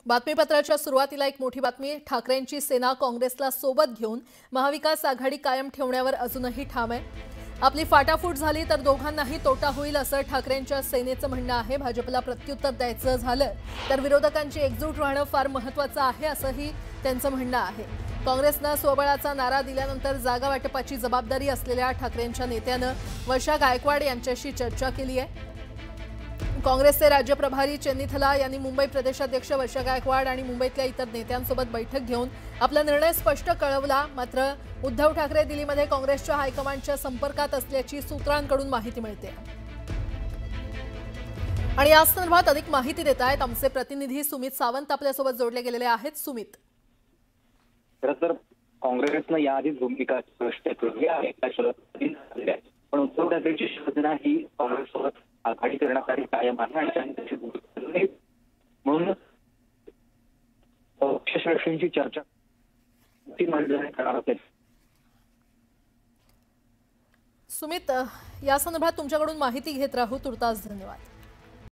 बातमीपत्राच्या सुरुवातीला एक मोठी बातमी। ठाकरेंची सेना काँग्रेसला सोबत घेऊन महाविकास आघाडी कायम ठेवण्यावर अजूनही ठाम आहे। आपली फाटाफूट झाली तर दोघांनाही तोटा होईल असं ठाकरेंच्या सेनेचं म्हणणं आहे। भाजपला प्रत्युत्तर द्यायचं झालं तर विरोधकांची एकजूट राहणं फार महत्त्वाचं आहे असंही त्यांचं म्हणणं आहे। काँग्रेसनं स्वबळाचा नारा दिल्यानंतर जागा वाटपाची जबाबदारी असलेल्या ठाकरेंच्या नेत्यानं वर्षा गायकवाड यांच्याशी चर्चा केली आहे। काँग्रेसचे राज्य प्रभारी चेन्नीथला यांनी मुंबई प्रदेशाध्यक्ष वर्षा गायकवाड आणि मुंबईतल्या इतर नेत्यांसोबत बैठक घेऊन आपला निर्णय स्पष्ट कळवला। मात्र उद्धव ठाकरे दिल्लीमध्ये काँग्रेसच्या हायकमांडच्या संपर्कात असल्याची सूत्रांकडून माहिती मिळते आणि या संदर्भात अधिक माहिती देत आहेत आमचे प्रतिनिधी सुमित सावंत आपल्यासोबत जोडले गेलेले आहेत। सुमित, खरं तर काँग्रेसनं याआधीच भूमिका स्पष्ट केली आहे पण उद्धव ठाकरेंची शिवसेना ही काँग्रेससोबत आघाडी करण्यासाठी कायम आहे आणि त्यांनी त्याची भूमिका नाही म्हणून पक्षश्रेष्ठींची चर्चा करणार असेल। सुमित, या संदर्भात तुमच्याकडून माहिती घेत राहू। तुर्तास धन्यवाद।